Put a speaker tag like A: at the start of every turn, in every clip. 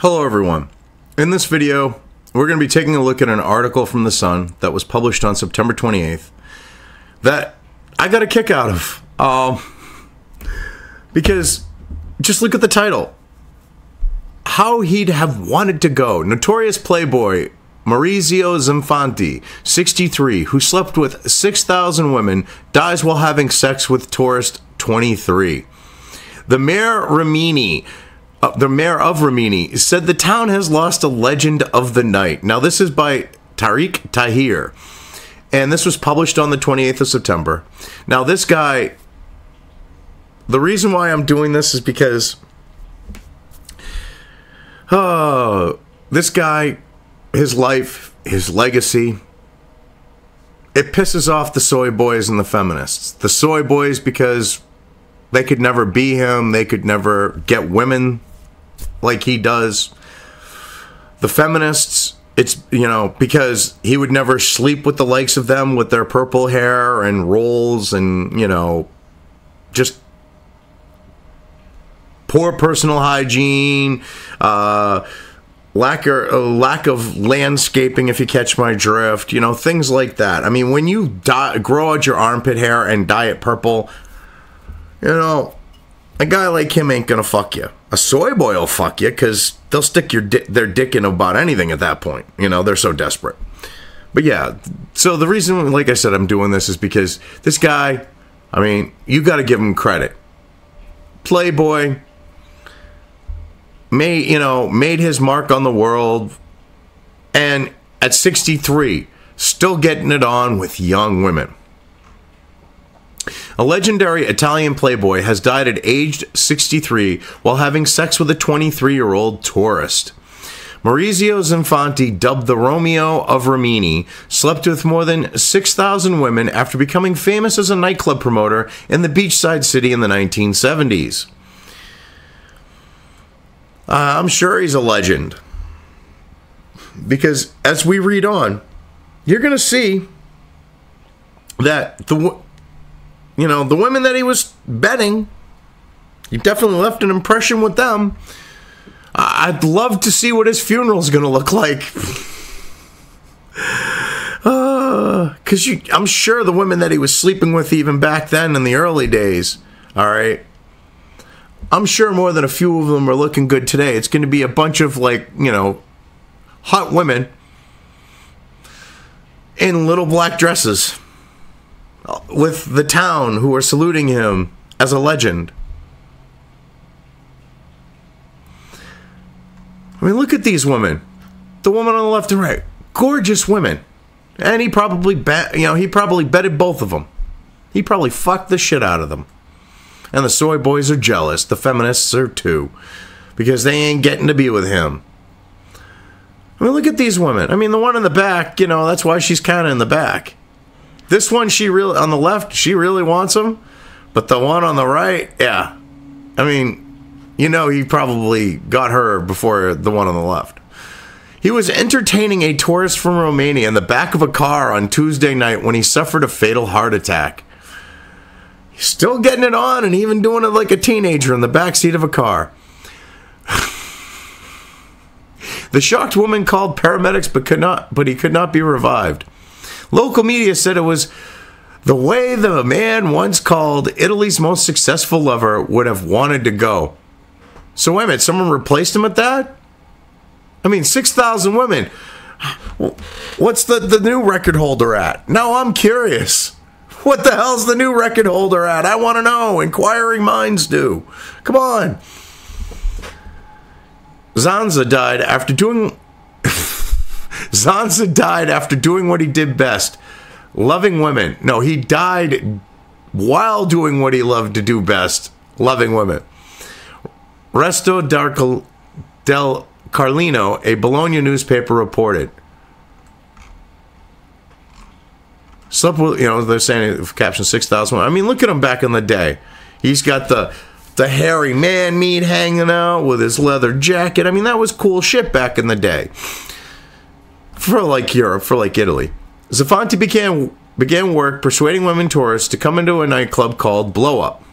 A: Hello everyone. In this video, we're going to be taking a look at an article from The Sun that was published on September 28th that I got a kick out of. Because just look at the title. How he'd have wanted to go. Notorious Playboy Maurizio Zanfanti, 63, who slept with 6,000 women, dies while having sex with tourist 23. The mayor of Rimini said the town has lost a legend of the night. Now, this is by Tariq Tahir, and this was published on the 28th of September. Now, this guy, the reason why I'm doing this is because this guy, his life, his legacy, it pisses off the soy boys and the feminists. The soy boys because they could never be him. They could never get women like he does. The feminists, it's, you know, because he would never sleep with the likes of them with their purple hair and rolls and, you know, just poor personal hygiene, lack of landscaping, if you catch my drift, you know, things like that. I mean, when you grow out your armpit hair and dye it purple, you know, a guy like him ain't gonna fuck you. A soy boy will fuck you because they'll stick their dick in about anything at that point. You know, they're so desperate. But yeah, so the reason, like I said, I'm doing this is because this guy, I mean, you got to give him credit. Playboy made his mark on the world, and at 63, still getting it on with young women. A legendary Italian playboy has died at age 63 while having sex with a 23-year-old tourist. Maurizio Zanfanti, dubbed the Romeo of Rimini, slept with more than 6,000 women after becoming famous as a nightclub promoter in the beachside city in the 1970s. I'm sure he's a legend, because as we read on, you're going to see that the women that he was betting, he definitely left an impression with them. I'd love to see what his funeral's going to look like. Because I'm sure the women that he was sleeping with even back then in the early days, all right, I'm sure more than a few of them are looking good today. It's going to be a bunch of, like, you know, hot women in little black dresses with the town who are saluting him as a legend. I mean, look at these women. The woman on the left and right. Gorgeous women. And he probably betted both of them. He probably fucked the shit out of them. And the soy boys are jealous. The feminists are too. Because they ain't getting to be with him. I mean, look at these women. I mean, the one in the back, you know, that's why she's kind of in the back. This one, on the left, she really wants him. But the one on the right, yeah. I mean, you know, he probably got her before the one on the left. He was entertaining a tourist from Romania in the back of a car on Tuesday night when he suffered a fatal heart attack. He's still getting it on and even doing it like a teenager in the backseat of a car. The shocked woman called paramedics but he could not be revived. Local media said it was the way the man once called Italy's most successful lover would have wanted to go. So wait a minute, someone replaced him at that? I mean, 6,000 women. What's the new record holder at? Now I'm curious. What the hell's the new record holder at? I want to know. Inquiring minds do. Come on. Zanzi died after doing what he did best, loving women. No, he died while doing what he loved to do best, loving women. Resto del Carlino, a Bologna newspaper, reported. Slept with, you know, they're saying, caption 6,000. I mean, look at him back in the day. He's got the hairy man meat hanging out with his leather jacket. I mean, that was cool shit back in the day. For like Europe, for like Italy. Zanfanti began work persuading women tourists to come into a nightclub called Blow Up.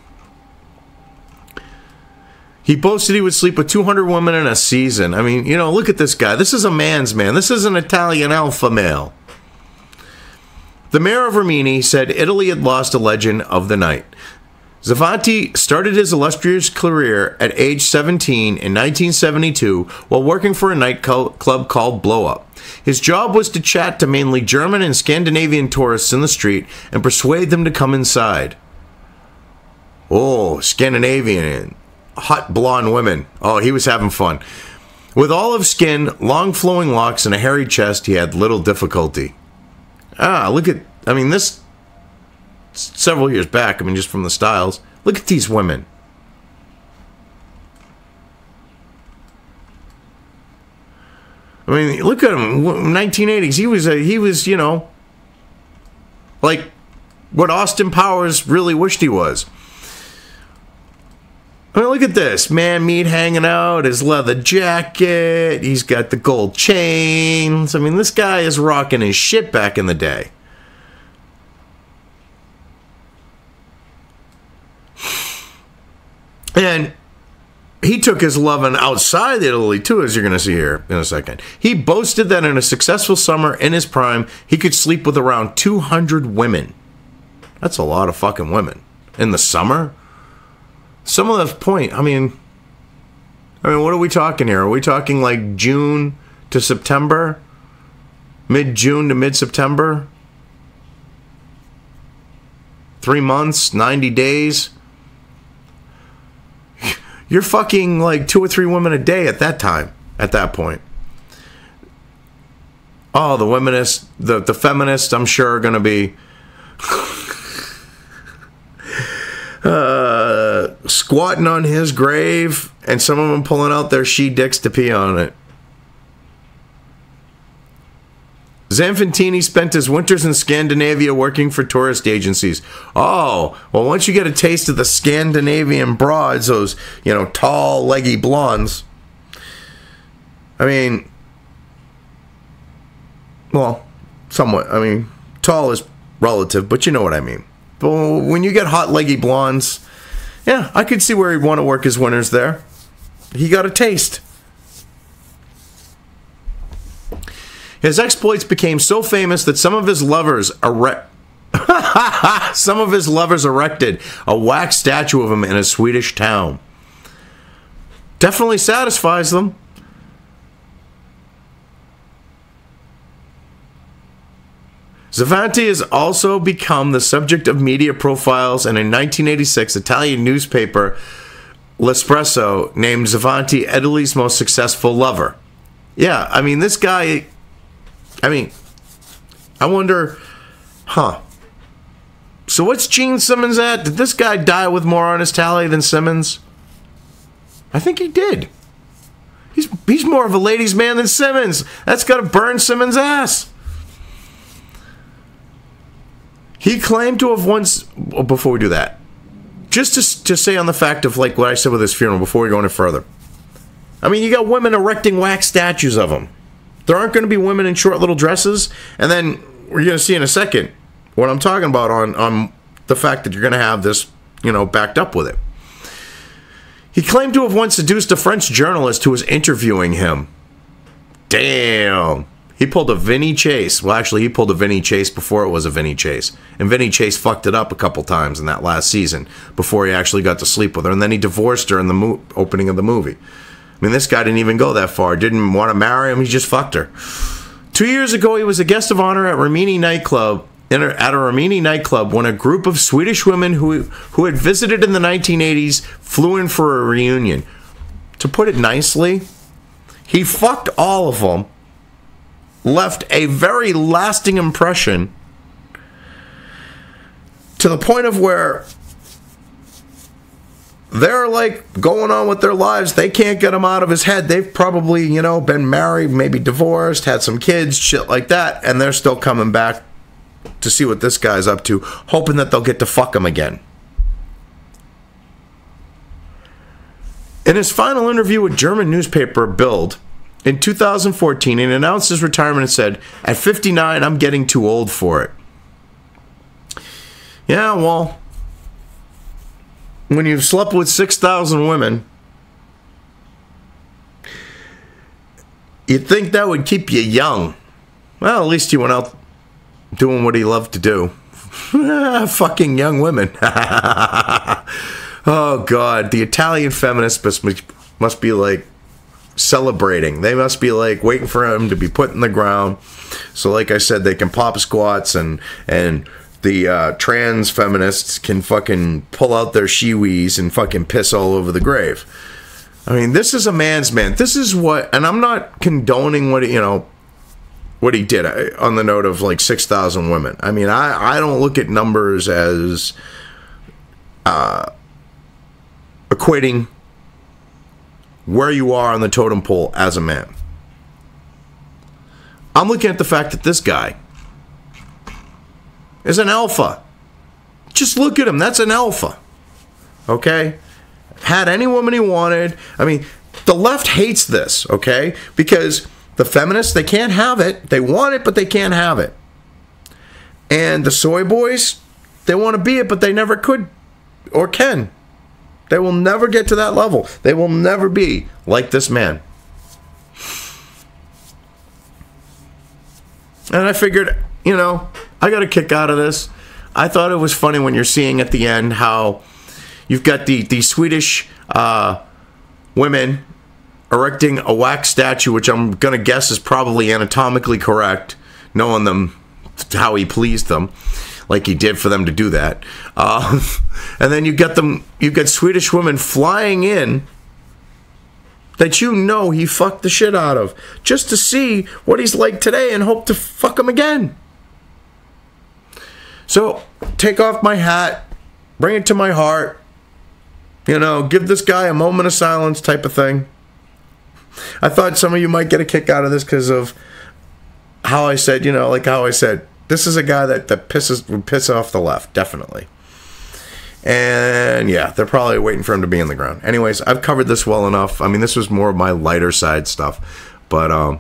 A: He boasted he would sleep with 200 women in a season. I mean, you know, look at this guy. This is a man's man. This is an Italian alpha male. The mayor of Rimini said Italy had lost a legend of the night. Zanfanti started his illustrious career at age 17 in 1972 while working for a nightclub called Blow Up. His job was to chat to mainly German and Scandinavian tourists in the street and persuade them to come inside. Oh, Scandinavian, hot blonde women. Oh, he was having fun. With olive skin, long flowing locks, and a hairy chest, he had little difficulty. Ah, look at, I mean, this, several years back, I mean, just from the styles. Look at these women. I mean, look at him. 1980s. He was, you know, like what Austin Powers really wished he was. I mean, look at this. Man meat hanging out, his leather jacket. He's got the gold chains. I mean, this guy is rocking his shit back in the day. And he took his loving outside Italy, too, as you're going to see here in a second. He boasted that in a successful summer in his prime, he could sleep with around 200 women. That's a lot of fucking women. In the summer? Some of the point, I mean, what are we talking here? Are we talking like June to September? Mid-June to mid-September? 3 months, 90 days? You're fucking like 2 or 3 women a day at that time, at that point. Oh, the feminists, the feminists, I'm sure, are going to be squatting on his grave, and some of them pulling out their she-dicks to pee on it. Zanfanti spent his winters in Scandinavia working for tourist agencies. Oh, well, once you get a taste of the Scandinavian broads, those, you know, tall, leggy blondes, I mean, well, somewhat. I mean, tall is relative, but you know what I mean. But when you get hot, leggy blondes, yeah, I could see where he'd want to work his winters there. He got a taste. His exploits became so famous that some of his lovers erected a wax statue of him in a Swedish town. Definitely satisfies them. Zanfanti has also become the subject of media profiles, and in 1986, Italian newspaper L'Espresso named Zanfanti Italy's most successful lover. Yeah, I mean, this guy, I mean, I wonder, so what's Gene Simmons at? Did this guy die with more on his tally than Simmons? I think he did. He's more of a ladies' man than Simmons. That's got to burn Simmons' ass. He claimed to have once, well, before we do that, just to say on the fact of like what I said with his funeral before we go any further. I mean, you got women erecting wax statues of him. There aren't going to be women in short little dresses. And then we're going to see in a second what I'm talking about on the fact that you're going to have this, you know, backed up with it. He claimed to have once seduced a French journalist who was interviewing him. Damn. He pulled a Vinny Chase. Well, actually, he pulled a Vinny Chase before it was a Vinny Chase. And Vinny Chase fucked it up a couple times in that last season before he actually got to sleep with her. And then he divorced her in the opening of the movie. I mean, this guy didn't even go that far. Didn't want to marry him. He just fucked her. 2 years ago, he was a guest of honor at Rimini nightclub. At a Rimini nightclub, when a group of Swedish women who had visited in the 1980s flew in for a reunion. To put it nicely, he fucked all of them, left a very lasting impression, to the point of where they're like going on with their lives. They can't get him out of his head. They've probably, you know, been married, maybe divorced, had some kids, shit like that, and they're still coming back to see what this guy's up to, hoping that they'll get to fuck him again. In his final interview with German newspaper Bild in 2014, he announced his retirement and said, "At 59, I'm getting too old for it." Yeah, well, when you've slept with 6,000 women You'd think that would keep you young. Well, at least he went out doing what he loved to do. Fucking young women. Oh, God. The Italian feminists must be like celebrating. They must be like waiting for him to be put in the ground. So like I said, they can pop squats and the trans feminists can fucking pull out their shiwis and fucking piss all over the grave. I mean, this is a man's man. This is what, and I'm not condoning what, what he did on the note of like 6,000 women. I mean, I don't look at numbers as equating where you are on the totem pole as a man. I'm looking at the fact that this guy is an alpha. Just look at him. That's an alpha. Okay? Had any woman he wanted. I mean, the left hates this, okay? Because the feminists, they can't have it. They want it, but they can't have it. And the soy boys, they want to be it, but they never could or can. They will never get to that level. They will never be like this man. And I figured, I got a kick out of this. I thought it was funny when you're seeing at the end how you've got the Swedish women erecting a wax statue, which I'm going to guess is probably anatomically correct, knowing them how he pleased them, like he did for them to do that. And then you've got Swedish women flying in that he fucked the shit out of, just to see what he's like today and hope to fuck him again. So, take off my hat, bring it to my heart, give this guy a moment of silence type of thing. I thought some of you might get a kick out of this because of how I said, this is a guy that would piss off the left, definitely. And yeah, they're probably waiting for him to be in the ground. Anyways, I've covered this well enough. I mean, this was more of my lighter side stuff. But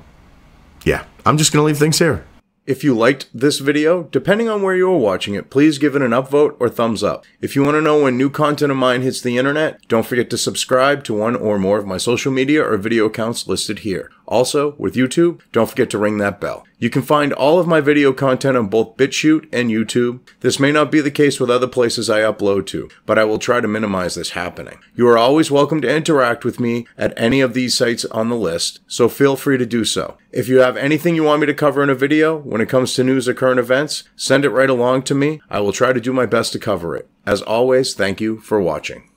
A: yeah, I'm just going to leave things here. If you liked this video, depending on where you are watching it, please give it an upvote or thumbs up. If you want to know when new content of mine hits the internet, don't forget to subscribe to one or more of my social media or video accounts listed here. Also, with YouTube, don't forget to ring that bell. You can find all of my video content on both BitChute and YouTube. This may not be the case with other places I upload to, but I will try to minimize this happening. You are always welcome to interact with me at any of these sites on the list, so feel free to do so. If you have anything you want me to cover in a video, when it comes to news or current events, send it right along to me. I will try to do my best to cover it. As always, thank you for watching.